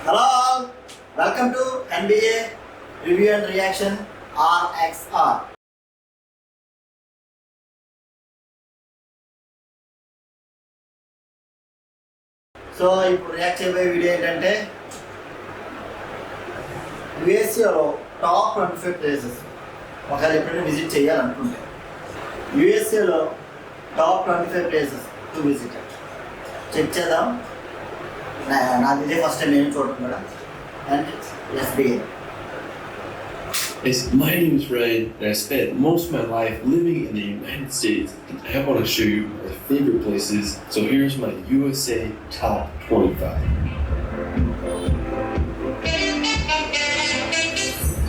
Hello all, welcome to NBA Review and Reaction RXR. So ఇప్పుడు react చేయబోయే video ఏంటంటే యుఎస్ఏలో టాప్ 25 ప్లేసెస్ ఒకవేళ ఎప్పుడైనా విజిట్ చేయాలనుకుంటే యుఎస్ఏలో top 25 places to visit check చేద్దాం. నాకు ఇదే ఫస్ట్ టైం నేను చూడటం కూడా. And let's begin. My name is Ryan, and I spent most of my life living in the United States, and I want to show you my favorite places. So here's my USA Top 25.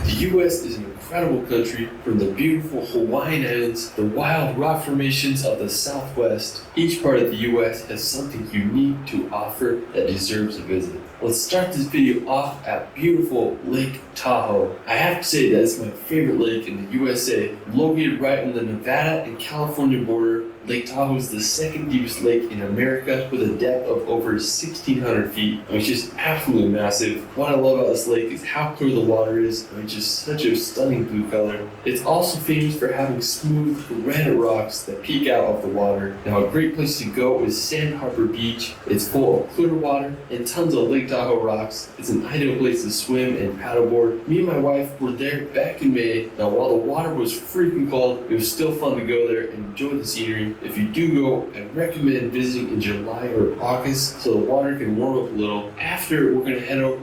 The U.S. is an incredible country, from the beautiful Hawaiian Islands, the wild rock formations of the Southwest. Each part of the U.S. has something unique to offer that deserves a visit. Let's start this video off at beautiful Lake Tahoe. I have to say that it's my favorite lake in the USA. Located right on the Nevada and California border, Lake Tahoe is the second deepest lake in America with a depth of over 1,600 feet. It's just absolutely massive. What I love about this lake is how clear the water is. It's just such a stunning blue color. It's also famous for having smooth granite rocks that peek out of the water. Now a great place to go is Sand Harbor Beach. It's full of clear water and tons of Lake Tahoe rocks. It's an ideal place to swim and paddleboard. Me and my wife were there back in May. Now while the water was freaking cold, it was still fun to go there and enjoy the scenery. If you do go, I recommend visiting in July or August so the water can warm up a little. After, we're going to head over.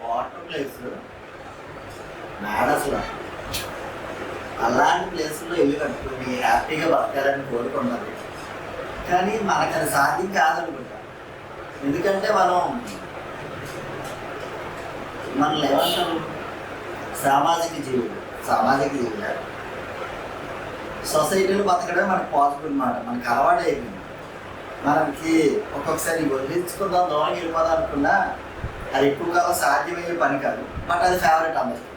Water place అసలు అలాంటి ప్లేస్లో ఇల్లు కట్టుకుని హ్యాపీగా బతకాలని కోరుకున్నారు. కానీ మనకు అది సాధ్యం కాదనుకుంటా. ఎందుకంటే మన ఏమంటారు, సామాజిక జీవులు సొసైటీలో బతకడమే మనకు పాసిబుల్ అన్నమాట. మనకు అలవాటు అయిపోయింది. మనకి ఒక్కొక్కసారి వదిలించుకుందాం, దూరంగా వెళ్ళిపోదాం అనుకున్నా అది ఎక్కువ కాలం సాధ్యమయ్యే పని కాదు. బట్ అది ఫేవరెట్ అందరికి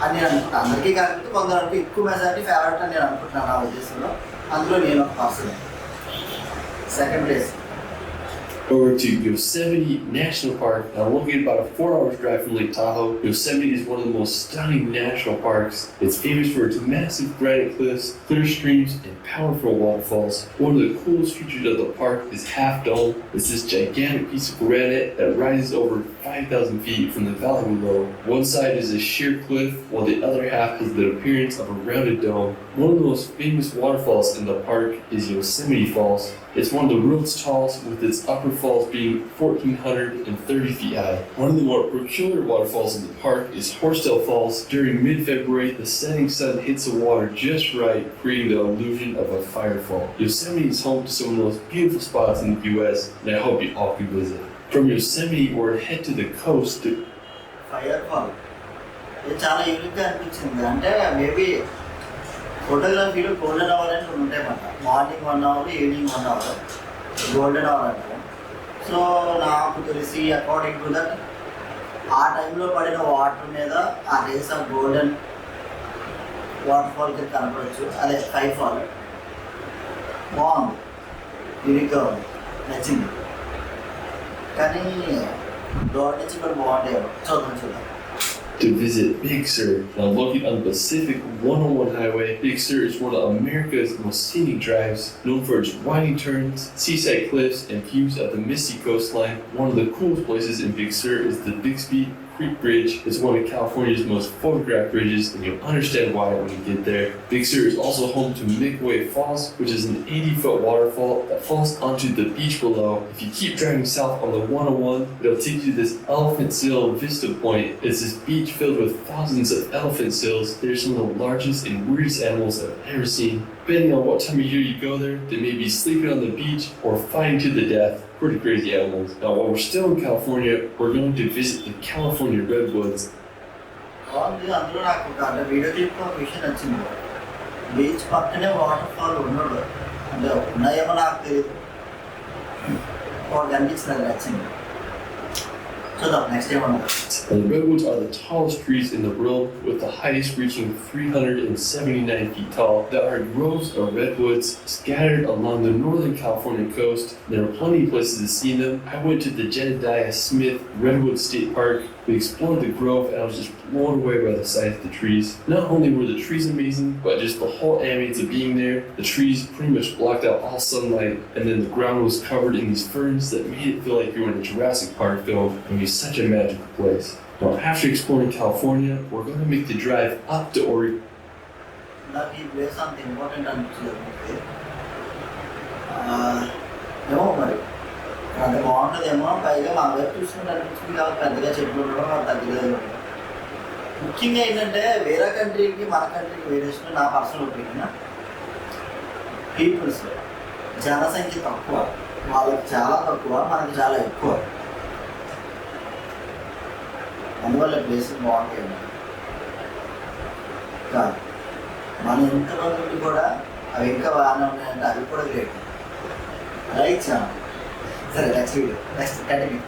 అని నేను అనుకుంటాను. అందరికీ కాకపోతే కొందరికి ఎక్కువ మెజారిటీ ఫేవరెట్ అని నేను అనుకుంటున్నాను నా ఉద్దేశంలో. అందులో నేను ఒక person. Second place over to Yosemite National Park. Now located about a 4-hour drive from Lake Tahoe, Yosemite is one of the most stunning national parks. It's famous for its massive granite cliffs, clear streams, and powerful waterfalls. One of the coolest features of the park is Half Dome. It's this gigantic piece of granite that rises over 5,000 feet from the valley below. One side is a sheer cliff, while the other half has the appearance of a rounded dome. One of the most famous waterfalls in the park is Yosemite Falls. It's one of the world's tallest, with its upper falls being 1,430 feet high. One of the more peculiar waterfalls in the park is Horsetail Falls. During mid-February, the setting sun hits the water just right, creating the illusion of a firefall. Yosemite is home to some of the most beautiful spots in the U.S., and I hope you all can visit. From Yosemite, we're head to the coast to ఫైర్ఫాల్. ఇది చాలా యూనిక్గా అనిపించింది. అంటే maybe ఫోటోగ్రఫీలో golden hour అని ఉంటాయి అన్నమాట. Morning 1 hour, evening 1 hour golden hour అంటారు. సో నాకు తెలిసి అకార్డింగ్ టు దట్ ఆ టైంలో పడిన వాటర్ మీద ఆ rays of golden waterfall కింద కనపడవచ్చు. అదే స్కై ఫాల్. బాగుంది, యూనిక్గా ఉంది, నచ్చింది. కానీ రోడ్ నుంచి కూడా బాగుంటాయి. చూద్దాం. To visit Big Sur. Now located on the Pacific 101 highway, Big Sur is one of America's most scenic drives, known for its winding turns, seaside cliffs, and views of the misty coastline. One of the coolest places in Big Sur is the Bixby Creek Bridge. It's one of California's most photographed bridges, and you'll understand why when you get there. Big Sur is also home to Midway Falls, which is an 80-foot waterfall that falls onto the beach below. If you keep driving south on the 101, it'll take you to this Elephant Seal Vista Point. It's this beach filled with thousands of elephant seals. They're some of the largest and weirdest animals I've ever seen. Depending on what time of year you go there, they may be sleeping on the beach or fighting to the death. Pretty crazy animals. Now while we're still in California, we're going to visit the California Redwoods. అందులో నాకు ఒక video clip ఒక విషయం నచ్చింది. Beach పక్కనే water fall ఉన్నాడు, అంటే ఉన్నాయేమో నాకు తెలియదు, ఒక కనిపించింది, అది నచ్చింది. చూద్దాం నెక్స్ట్ ఏమన్నా. And the redwoods are the tallest trees in the world, with the highest reaching 379 feet tall. There are groves of redwoods scattered along the northern California coast. There are plenty of places to see them. I went to the Jedediah Smith Redwood State Park. We explored the grove and I was just blown away by the size of the trees. Not only were the trees amazing, but just the whole ambience of being there. The trees pretty much blocked out all sunlight, and then the ground was covered in these ferns that made it feel like you were in a Jurassic Park film. It was such a magical place. Now, after exploring California, we're going to make the drive up to Oregon. నాకు ఈ place అంత important అనిపించలేదు మీకు. ఏమో మరి అంత బాగుంటుందేమో, పైగా మా వైపు చూసినట్టు అనిపించింది కాబట్టి పెద్దగా చెట్లు ఉండడం అది తగ్గలేదు. ముఖ్యంగా ఏంటంటే వేరే కంట్రీకి మన కంట్రీకి వేరియేషన్ నా పర్సనల్ ఒపీనియన్. పీపుల్స్ జనసంఖ్య తక్కువ, వాళ్ళకి చాలా తక్కువ, మనకి చాలా ఎక్కువ. అందువల్ల ప్లేస్ బాగుంటాయి కాదు. మన ఇంతమంది కూడా అవి ఇంకా బాగానే ఉన్నాయంటే అవి కూడా గ్రేట్. రైట్ చాలా సరే next continue.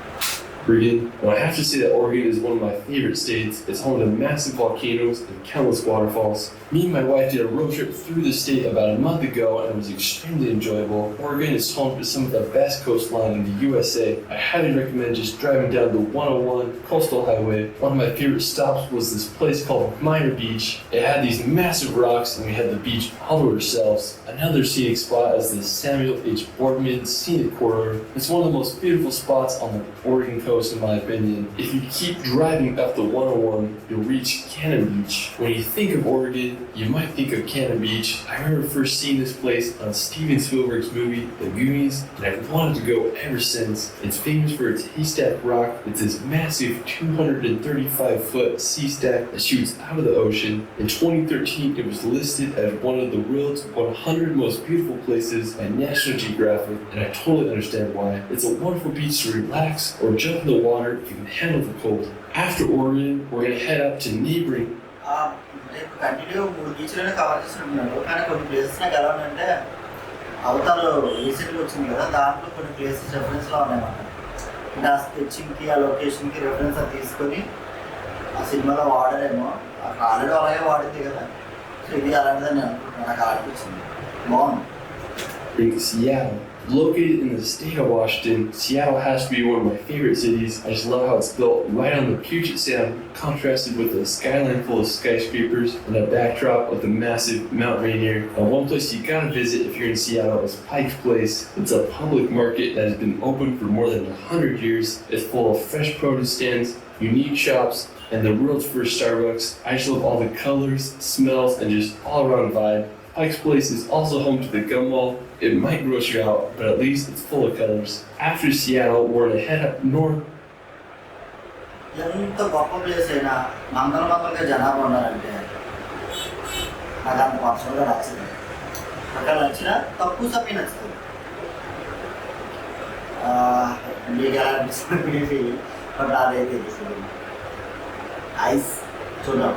Oregon. Well, I have to say that Oregon is one of my favorite states. It's home to massive volcanoes and countless waterfalls. Me and my wife did a road trip through the state about a month ago and it was extremely enjoyable. Oregon is home to some of the best coastline in the USA. I highly recommend just driving down the 101 coastal highway. One of my favorite stops was this place called Minor Beach. It had these massive rocks and we had the beach all to ourselves. Another scenic spot is the Samuel H. Boardman Scenic Corridor. It's one of the most beautiful spots on the Oregon coast in my opinion. If you keep driving up the 101, you'll reach Cannon Beach. When you think of Oregon, you might think of Cannon Beach. I remember first seeing this place on Steven Spielberg's movie, The Goonies, and I've wanted to go ever since. It's famous for its haystack rock. It's this massive 235-foot sea stack that shoots out of the ocean. In 2013, it was listed as one of the world's 100 most beautiful places by National Geographic, and I totally understand why. It's a wonderful beach to relax or jump in the water if you can handle the cold. After Oregon, we're going to head up to neighboring. Continue 3 బీచ్లోనే cover చేస్తున్నాడు, కానీ కొన్ని places నాకు ఎలా ఉన్నాయంటే అవతారు రీసెంట్గా వచ్చింది కదా, దాంట్లో కొన్ని ప్లేసెస్ రెఫరెన్స్లో ఉన్నాయన్నమాట. అంటే ఆ స్కెచ్చింగ్కి ఆ లొకేషన్కి రెఫరెన్స్ అది తీసుకొని ఆ సినిమాలో వాడారేమో, అక్కడ ఆల్రెడీ అలాగే వాడింది కదా, సో ఇది అలాంటిదని నేను అనుకుంటున్నాను. నాకు అనిపించింది బాగుంది. Seattle. Located in the state of Washington, Seattle has to be one of my favorite cities. I just love how it's built right on the Puget Sound, contrasted with a skyline full of skyscrapers and a backdrop of the massive Mount Rainier. Now, one place you gotta visit if you're in Seattle is Pike's Place. It's a public market that has been open for more than 100 years. It's full of fresh produce stands, unique shops, and the world's first Starbucks. I just love all the colors, smells, and just all around vibe. Pike's Place is also home to the Gum Mall. It might gross you out, but at least it's full of colors. After Seattle, we're going to head up north. ఎంత గొప్ప place అయినా మందలుగా జనాభా ఉన్నారంటే నాకు అంత పర్సనల్గా నచ్చింది. అక్కడ నచ్చిన తక్కువ సమయం నచ్చుతుంది. మీకు ఎలా అనిపిస్తుంది? బట్ అదైతే ఐస్ చూద్దాం.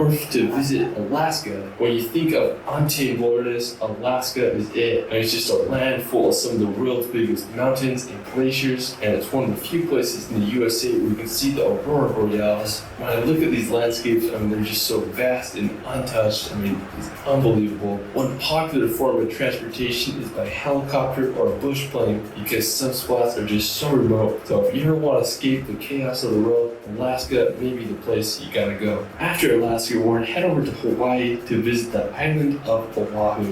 Or to visit Alaska. When you think of untamed wilderness, Alaska is it. And it's just a land full of some of the world's biggest mountains and glaciers, and it's one of the few places in the USA where you can see the aurora borealis. When I look at these landscapes, I mean, they're just so vast and untouched. I mean, it's unbelievable. One popular form of transportation is by helicopter or bush plane because some spots are just so remote. So if you ever want to escape the chaos of the world, Alaska may be the place you gotta go. After Alaska, we're going to head over to Hawaii to visit the island of Oahu.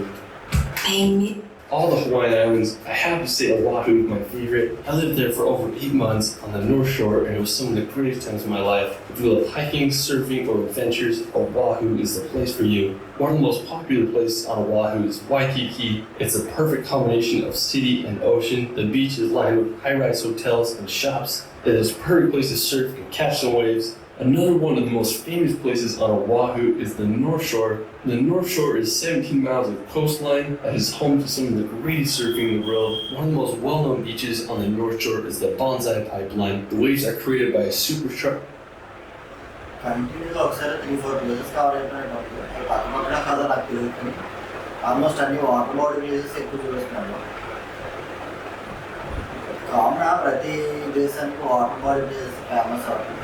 All the Hawaiian islands, I have to say Oahu is my favorite. I lived there for over 8 months on the North Shore and it was some of the greatest times of my life. If you love hiking, surfing, or adventures, Oahu is the place for you. One of the most popular places on Oahu is Waikiki. It's a perfect combination of city and ocean. The beach is lined with high-rise hotels and shops. It is a perfect place to surf and catch some waves. Another one of the most famous places on Oahu is the North Shore. The North Shore is 17 miles of coastline that is home to some of the greatest surfing in the world. One of the most well-known beaches on the North Shore is the Bonsai Pipeline. The waves are created by a superstructure. Common ప్రతి దేశానికి water body place famous అవుతుంది.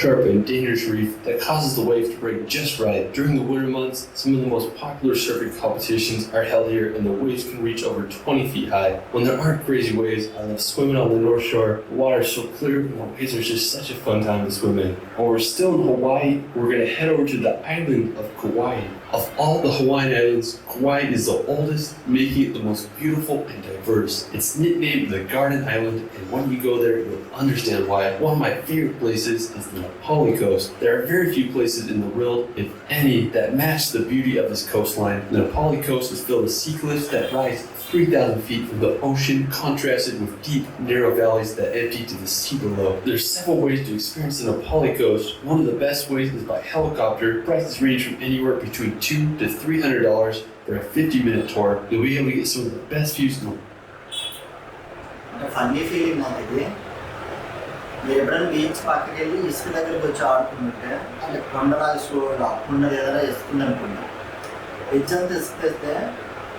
Sharp and dangerous reef that causes the waves to break just right. During the winter months, some of the most popular surfing competitions are held here and the waves can reach over 20 feet high. When there aren't crazy waves, I love swimming on the North Shore. The water is so clear and the waves are just such a fun time to swim in. While we're still in Hawaii, we're going to head over to the island of Kauai. Of all the Hawaiian islands, Kauai is the oldest, making it the most beautiful and diverse. It's nicknamed the Garden Island, and when you go there, you'll understand why. One of my favorite places is the Napali Coast. There are very few places in the world, if any, that match the beauty of this coastline. The Napali Coast is filled with sea cliffs that rise 3,000 feet from the ocean, contrasted with deep, narrow valleys that empty to the sea below. There's several ways to experience the Napali Coast. One of the best ways is by helicopter. Prices range from anywhere between $200 to $300 for a 50-minute tour. You'll be able to get some of the best views in the funny feeling నాకు ఇది. మీరు ఎప్పుడైనా beach పక్కకి వెళ్ళి ఇసుక దగ్గరికి వచ్చి ఆడుకుంటుంటే అంటే కొండరాలు స్లోగా అప్పున్నది ఏదైనా ఇస్తుంది అనుకుంటా. బీచ్ అంతా ఇసుకేస్తే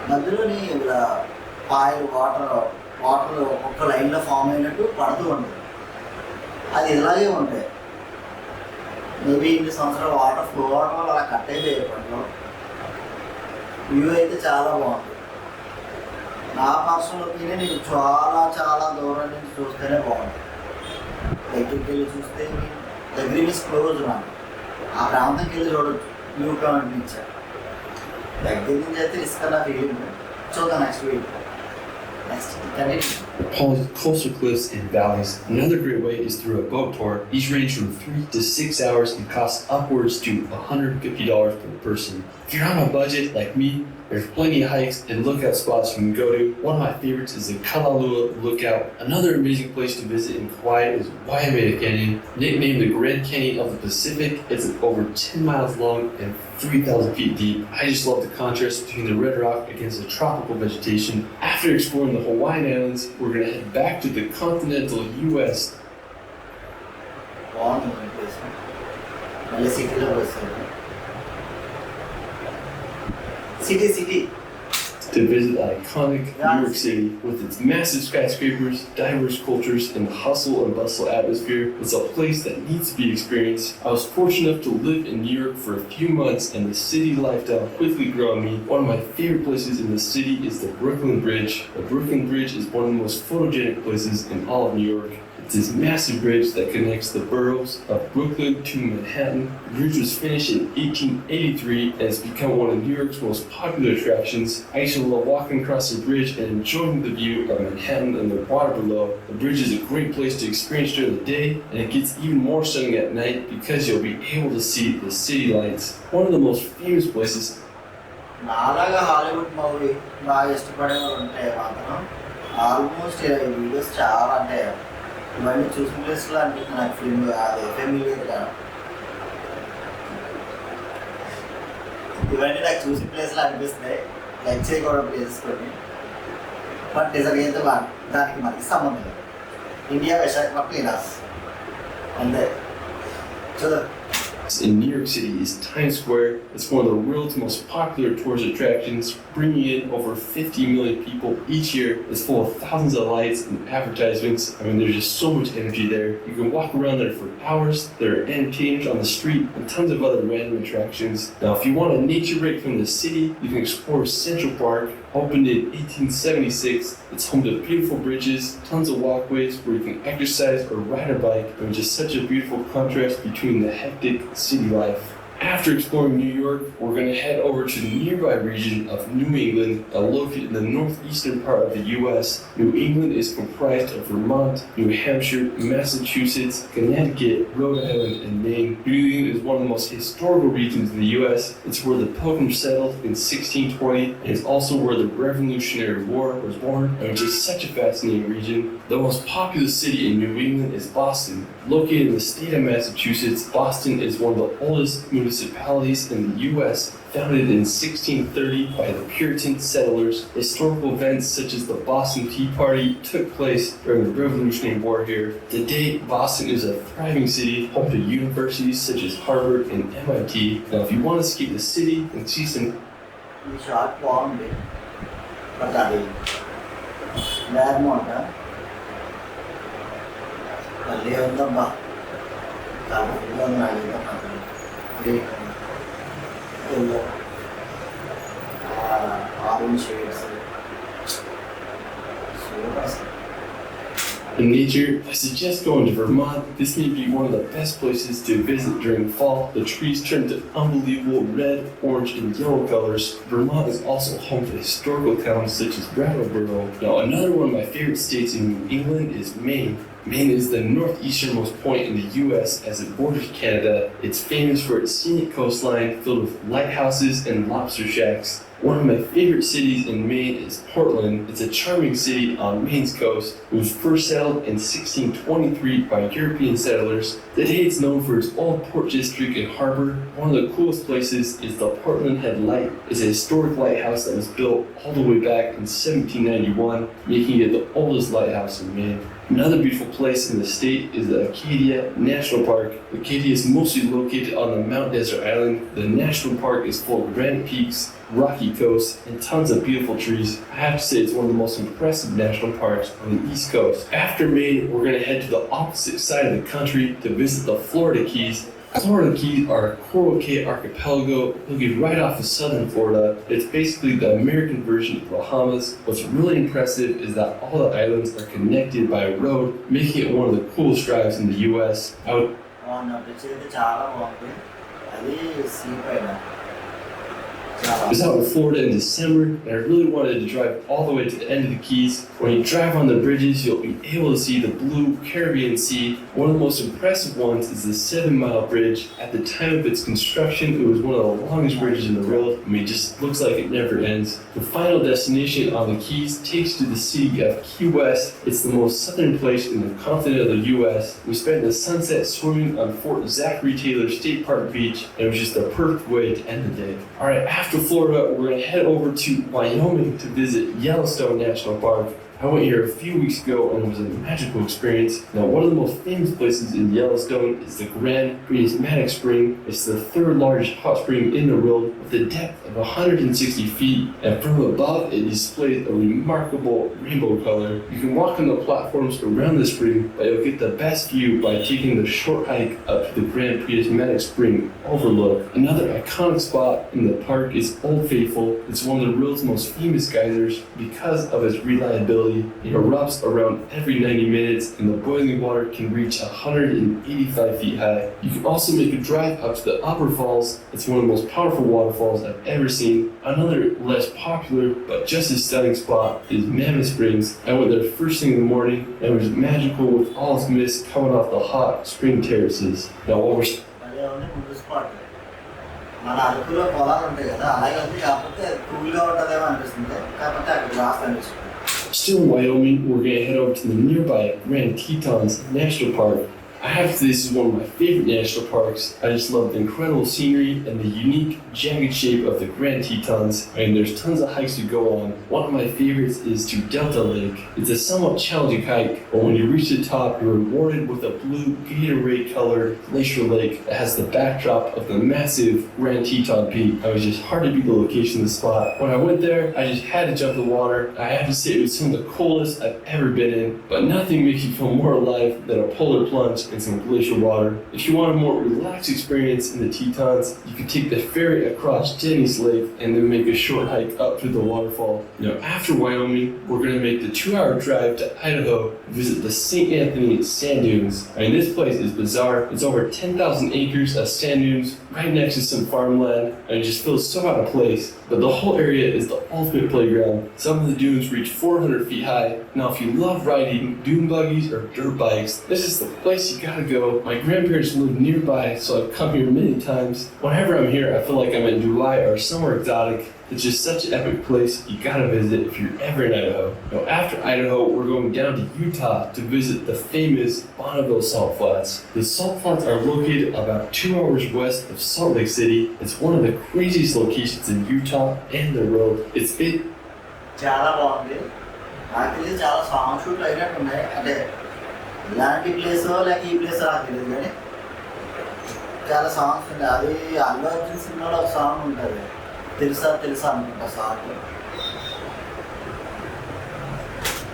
మధ్యలోని ఇలా పాయలు వాటర్ ఒక్క లైన్లో ఫామ్ అయినట్టు పడుతూ ఉంటుంది. అది ఇలాగే ఉంటాయి. మేబీ ఇన్ని సంవత్సరాలు వాటర్ ఫ్లో అవడం వల్ల అలా కట్ అయితే ఇప్పట్లో వ్యూ అయితే చాలా బాగుంది. నా పర్సనల్ ఒపీనియన్ నేను చాలా దూరం నుంచి చూస్తేనే బాగుంటుంది. దగ్గరికి వెళ్ళి చూస్తే దగ్గర మీన్స్ క్లోజ్ నాకు ఆ ప్రాంతంకి వెళ్ళి చూడొచ్చు వ్యూ పాయింట్ నుంచి. దగ్గర నుంచి అయితే ఇసుక నా ఫీలింగ్. చూద్దాం next week. Nepal's coastal cliffs and valleys. Another great way is through a boat tour. These range from 3 to 6 hours and cost upwards to $150 per person. If you're on a budget like me, there's plenty of hikes and lookout spots you can go to. One of my favorites is the Kalalua Lookout. Another amazing place to visit in Kauai is Waimea Canyon. Nicknamed the Grand Canyon of the Pacific, it's over 10 miles long and 3,000 feet deep. I just love the contrast between the red rock against the tropical vegetation. After exploring the Hawaiian Islands, we're going to head back to the continental U.S. City. To visit iconic New York City with its massive skyscrapers, diverse cultures, and the hustle and bustle atmosphere. It's a place that needs to be experienced. I was fortunate enough to live in New York for a few months, and the city lifestyle quickly grew on me. One of my favorite places in the city is the Brooklyn Bridge. The Brooklyn Bridge is one of the most photogenic places in all of New York. It's this massive bridge that connects the boroughs of Brooklyn to Manhattan. The bridge was finished in 1883 and has become one of New York's most popular attractions. I used to love walking across the bridge and enjoying the view of Manhattan and the water below. The bridge is a great place to experience during the day, and it gets even more stunning at night because you'll be able to see the city lights. One of the most famous places. నాలాగా Hollywood movie బాగా ఇష్టపడే వాళ్ళు ఉంటే మాత్రం almost videos చాలా అంటే ఇవన్నీ చూసిన ప్లేస్లో అనిపిస్తుంది నాకు ఫిల్మ్ అదే ఫెమిలియర్గా. ఇవన్నీ నాకు చూసిన ప్లేస్లో అనిపిస్తున్నాయి లైక్ చేయకూడదు ప్లేసెస్ కొన్ని. బట్ నిజంగా అయితే దానికి మనకి సంబంధం లేదు. ఇండియా విశాఖపట్నం అంతే చూద్దాం. In New York City is Times Square. It's one of the world's most popular tourist attractions, bringing in over 50 million people each year. It's full of thousands of lights and advertisements. I mean, there's just so much energy there. You can walk around there for hours. There are entertainers on the street and tons of other random attractions. Now, if you want a nature break from the city, you can explore Central Park. Opened in 1876, it's home to beautiful bridges, tons of walkways where you can exercise or ride a bike, and just such a beautiful contrast between the hectic city life. After exploring New York, we're going to head over to the nearby region of New England, located in the northeastern part of the U.S. New England is comprised of Vermont, New Hampshire, Massachusetts, Connecticut, Rhode Island, and Maine. New England is one of the most historical regions in the U.S. It's where the Pilgrims settled in 1620, and it's also where the Revolutionary War was born, and it's just such a fascinating region. The most populous city in New England is Boston. Located in the state of Massachusetts, Boston is one of the oldest municipalities in the U.S., founded in 1630 by the Puritan settlers. Historical events such as the Boston Tea Party took place during the Revolutionary War here. Today, Boston is a thriving city, home to universities such as Harvard and MIT. Now, if you want to escape the city and see some... black మళ్ళీ ఉందమ్మా కలర్ఫుల్గా ఉన్నాయి green yellow orange shades super. In nature, I suggest going to Vermont. This may be one of the best places to visit during fall. The trees turn to unbelievable red, orange, and yellow colors. Vermont is also home to historical towns such as Brattleboro. Now, another one of my favorite states in New England is Maine. Maine is the northeasternmost point in the U.S. as it borders Canada. It's famous for its scenic coastline filled with lighthouses and lobster shacks. One of my favorite cities in Maine is Portland. It's a charming city on Maine's coast. It was first settled in 1623 by European settlers. Today it's known for its old port district and harbor. One of the coolest places is the Portland Head Light. It's a historic lighthouse that was built all the way back in 1791, making it the oldest lighthouse in Maine. Another beautiful place in the state is the Acadia National Park. Acadia is mostly located on the Mount Desert Island. The national park is full of granite peaks, rocky coast, and tons of beautiful trees. I have to say it's one of the most impressive national parks on the East Coast. After Maine, we're going to head to the opposite side of the country to visit the Florida Keys. Florida Keys are a Coral Cay archipelago located right off of southern Florida. It's basically the American version of Bahamas. What's really impressive is that all the islands are connected by a road, making it one of the coolest drives in the U.S. I was out in Florida in December, and I really wanted to drive all the way to the end of the Keys. When you drive on the bridges, you'll be able to see the blue Caribbean Sea. One of the most impressive ones is the 7-mile bridge. At the time of its construction, it was one of the longest bridges in the world. I mean, it just looks like it never ends. The final destination on the Keys takes to the city of Key West. It's the most southern place in the continent of the U.S. We spent the sunset swimming on Fort Zachary Taylor State Park Beach, and it was just the perfect way to end the day. All right, after Florida, we're going to head over to Wyoming to visit Yellowstone National Park. I went here a few weeks ago and it was a magical experience. Now, one of the most famous places in Yellowstone is the Grand Prismatic Spring. It's the third largest hot spring in the world with a depth of 160 feet, and from above it displays a remarkable rainbow color. You can walk on the platforms around the spring, but you'll get the best view by taking the short hike up to the Grand Prismatic Spring overlook. Another iconic spot in the park is Old Faithful. It's one of the world's most famous geysers because of its reliability. It erupts around every 90 minutes, and the boiling water can reach 185 feet high. You can also make a drive up to the Upper Falls. It's one of the most powerful waterfalls I've ever seen. Another less popular but just as stunning spot is Mammoth Springs. I went there first thing in the morning, and it was magical with all its mist coming off the hot spring terraces. Now, while we're మన అరకులో పొలాలు ఉంటాయి కదా, అలాగే ఉంది. కాకపోతే కూల్గా ఉంటుందేమో అనిపిస్తుంది, కాకపోతే అక్కడ లాస్ట్ అనిపిస్తుంది. Still in Wyoming, we're going to head over to the nearby Grand Tetons National Park. I have to say this is one of my favorite national parks. I just love the incredible scenery and the unique, jagged shape of the Grand Tetons. I mean, there's tons of hikes to go on. One of my favorites is to Delta Lake. It's a somewhat challenging hike, but when you reach the top, you're rewarded with a blue Gatorade-colored glacier lake that has the backdrop of the massive Grand Teton Peak. It was just hard to beat the location of the spot. When I went there, I just had to jump the water. I have to say it was some of the coldest I've ever been in, but nothing makes you feel more alive than a polar plunge and some glacial water. If you want a more relaxed experience in the Tetons, you can take the ferry across Jenny's Lake and then make a short hike up to the waterfall. Now, after Wyoming, we're going to make the 2-hour drive to Idaho to visit the St. Anthony Sand Dunes. I mean, this place is bizarre. It's over 10,000 acres of sand dunes right next to some farmland, and it just feels so out of place. But the whole area is the ultimate playground. Some of the dunes reach 400 feet high. Now, if you love riding dune buggies or dirt bikes, this is the place you gotta go. My grandparents live nearby, so I've come here many times. Whenever I'm here, I feel like I'm in Dubai or somewhere exotic. It's just such an epic place you gotta visit if you're ever in Idaho. Now, after Idaho, we're going down to Utah to visit the famous Bonneville Salt Flats. The Salt Flats are located about 2 hours west of Salt Lake City. It's one of the craziest locations in Utah and the world. It's big. చాలా బాగుంది. నాకు తెలిసి చాలా song షూట్లు అయినట్టు ఉన్నాయి. అంటే ఇలాంటి place లేక ఈ ప్లేస్ నాకు తెలియదు, కానీ చాలా సాంగ్స్ ఉంటాయి. అది అల్లు అర్జున్ సినిమాలో ఒక సాంగ్ ఉంటుంది, తెలుసా తెలుసా అనుకుంటా song.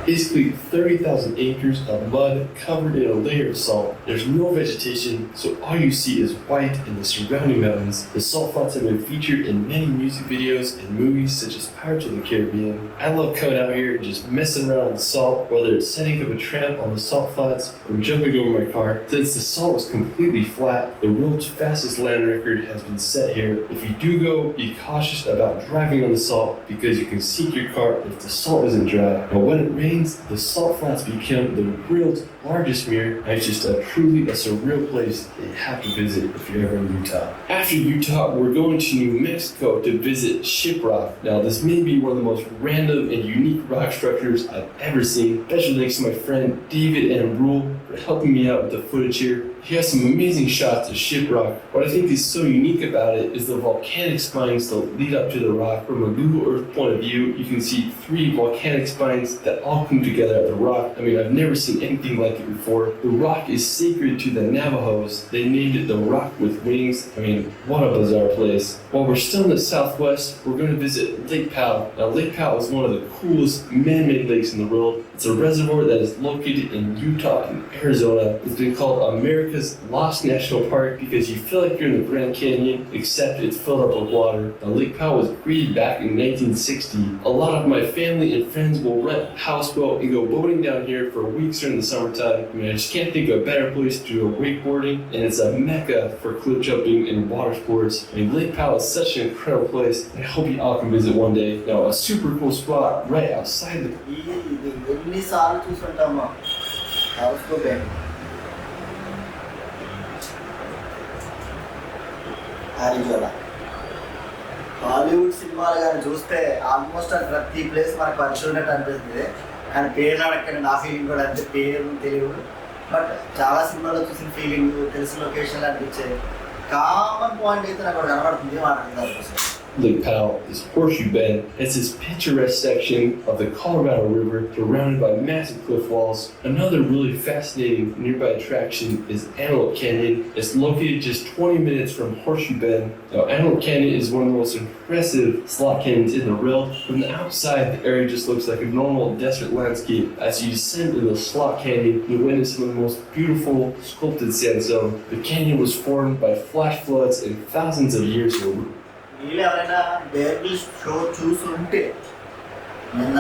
Basically 30,000 acres of mud covered in a layer of salt. There's no vegetation, so all you see is white and the surrounding mountains. The salt flats have been featured in many music videos and movies such as Pirates of the Caribbean. I love coming out here and just messing around with salt, whether it's setting up a trap on the salt flats or jumping over my car. Since the salt was completely flat, the world's fastest land record has been set here. If you do go, be cautious about driving on the salt because you can sink your car if the salt isn't dry. But when it rains, the salt flats become the world's largest mirror, and it's just truly a surreal place that you have to visit if you're ever in Utah. After Utah, we're going to New Mexico to visit Shiprock. Now, this may be one of the most random and unique rock structures I've ever seen. Special thanks to my friend David and Rule for helping me out with the footage here. He has some amazing shots of Shiprock. What I think is so unique about it is the volcanic spines that lead up to the rock. From a Google Earth point of view, you can see 3 volcanic spines that all come together at the rock. I mean, I've never seen anything like it before. The rock is sacred to the Navajos. They named it the Rock with Wings. I mean, what a bizarre place. While we're still in the Southwest, we're going to visit Lake Powell. Now, Lake Powell is one of the coolest man-made lakes in the world. It's a reservoir that is located in Utah and Arizona. It's been called America's Lost National Park because you feel like you're in the Grand Canyon, except it's filled up with water. Now, Lake Powell was created back in 1960. A lot of my family and friends will rent a houseboat and go boating down here for weeks during the summertime. I mean, I just can't think of a better place to do wakeboarding, and it's a mecca for cliff jumping and water sports. I mean, Lake Powell is such an incredible place. I hope you all can visit one day. Now, a super cool spot right outside the ఎన్నిసార్లు చూసుంటామా హౌస్కోబెట్ Arizona Hollywood సినిమాలు కానీ చూస్తే almost అది ప్రతి place మనకు పరిచయం ఉన్నట్టు అనిపిస్తుంది. కానీ పేర్లు అడగండి, నా ఫీలింగ్ కూడా అంతే, పేరు తెలియదు. బట్ చాలా సినిమాలో చూసిన ఫీలింగ్, తెలిసిన లొకేషన్లు అనిపించే కామన్ పాయింట్ అయితే నాకు కనబడుతుంది మాట్లాడుతుంది. Lake Powell is Horseshoe Bend. It's this picturesque section of the Colorado River surrounded by massive cliff walls. Another really fascinating nearby attraction is Antelope Canyon. It's located just 20 minutes from Horseshoe Bend. Now, Antelope Canyon is one of the most impressive slot canyons in the world. From the outside, the area just looks like a normal desert landscape. As you descend in the slot canyon, you witness some of the most beautiful sculpted sandstone. The canyon was formed by flash floods and thousands of years ago. వీళ్ళు ఎవరైనా బేర్గిల్ show చూసుంటే, నిన్న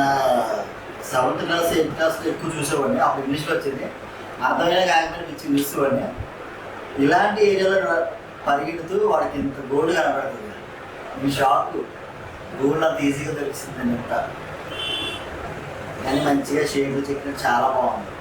7th class 8th క్లాస్లో ఎక్కువ చూసేవాడిని. అప్పుడు ఇంగ్లీష్లో వచ్చింది, అర్థమైన కాకపోయినా పిచ్చి చూసేవాడిని. ఇలాంటి ఏరియాలో పరిగెడుతూ వాడికి ఇంత గోల్డ్ కనబడుతుంది. మీ షాక్ గోల్డ్ అంత ఈజీగా దొరికిందని చెప్తారు. కానీ మంచిగా షేడ్లు చెక్కిన చాలా బాగుంది.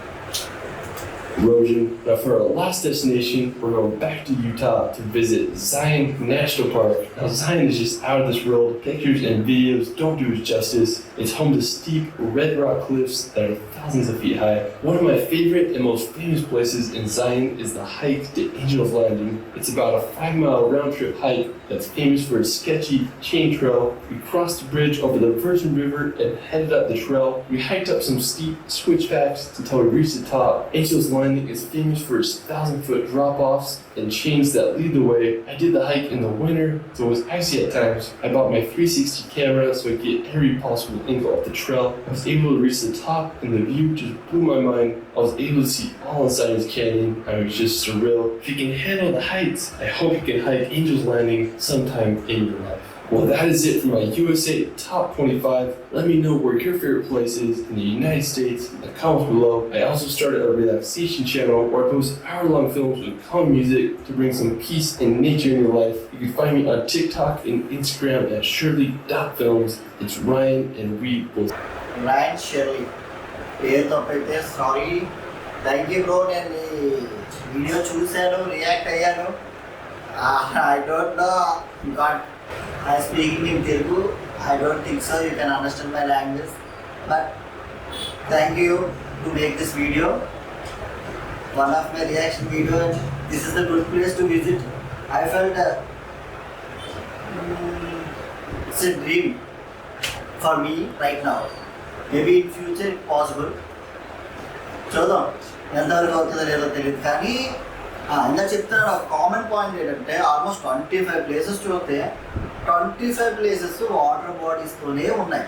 Erosion. Now, for our last destination, we're going back to Utah to visit Zion National Park. Now, Zion is just out of this world. Pictures and videos don't do it justice. It's home to steep red rock cliffs that are thousands of feet high. One of my favorite and most famous places in Zion is the hike to Angel's Landing. It's about a 5-mile round-trip hike that's famous for its sketchy chain trail. We crossed the bridge over the Virgin River and headed up the trail. We hiked up some steep switchbacks until we reached the top. Angel's Landing is famous for its 1,000-foot drop-offs and chains that lead the way. I did the hike in the winter, so it was icy at times. I bought my 360 camera so I could get every possible angle of the trail. I was able to reach the top, and the view just blew my mind. I was able to see all inside this canyon. It was just surreal. If you can handle the heights, I hope you can hike Angel's Landing sometime in your life. Well, that is it for my USA Top 25. Let me know where your favorite place is in the United States in the comments below. I also started a relaxation channel where I post hour-long films with calm music to bring some peace and nature in your life. You can find me on TikTok and Instagram at shirley.films. It's Ryan, and we will... Ryan Shirley. పేరు తప్పైతే sorry. Thank you bro. నేను ఈ video చూశాను, react అయ్యాను. I don't know. God, I speak in Telugu. I don't think so you can understand my language. But thank you to make this video. One of my reaction video. This is a good place to visit. I felt it's a dream for me right now. Maybe in future it's possible. చూద్దాం ఎంతవరకు అవుతుందో లేదో తెలియదు. కానీ ఇంకా చెప్తున్నాను, ఒక common point ఏంటంటే ఆల్మోస్ట్ 25 ప్లేసెస్ చూస్తే 25 ప్లేసెస్ వాటర్ బాడీస్తోనే ఉన్నాయి.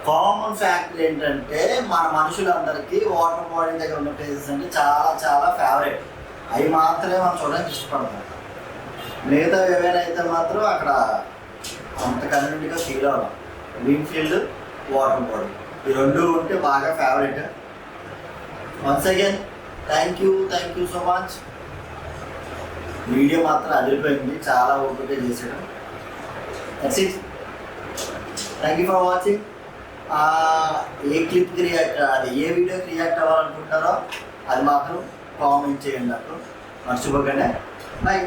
కామన్ ఫ్యాక్టర్ ఏంటంటే మన మనుషులందరికీ వాటర్ బాడీ దగ్గర ఉన్న ప్లేసెస్ అంటే చాలా చాలా ఫేవరెట్. అవి మాత్రమే మనం చూడడానికి ఇష్టపడతాం. మిగతా ఏవైనా అయితే మాత్రం అక్కడ అంత కన్వీనియంట్గా ఫీల్ అవ్వడం. గ్రీన్ ఫీల్డ్, వాటర్ బాడీ ఈ రెండు ఉంటే బాగా favourite. Once again thank you so much. Video మాత్రం అదిరిపోయింది, చాలా ఓపిక చేసాడు. That's it. Thank you for watching. ఏ క్లిప్కి రియాక్ట్, అది ఏ వీడియోకి రియాక్ట్ అవ్వాలనుకుంటారో అది మాత్రం కామెంట్ చేయండి నాకు, మర్చిపోకండి. బాయ్.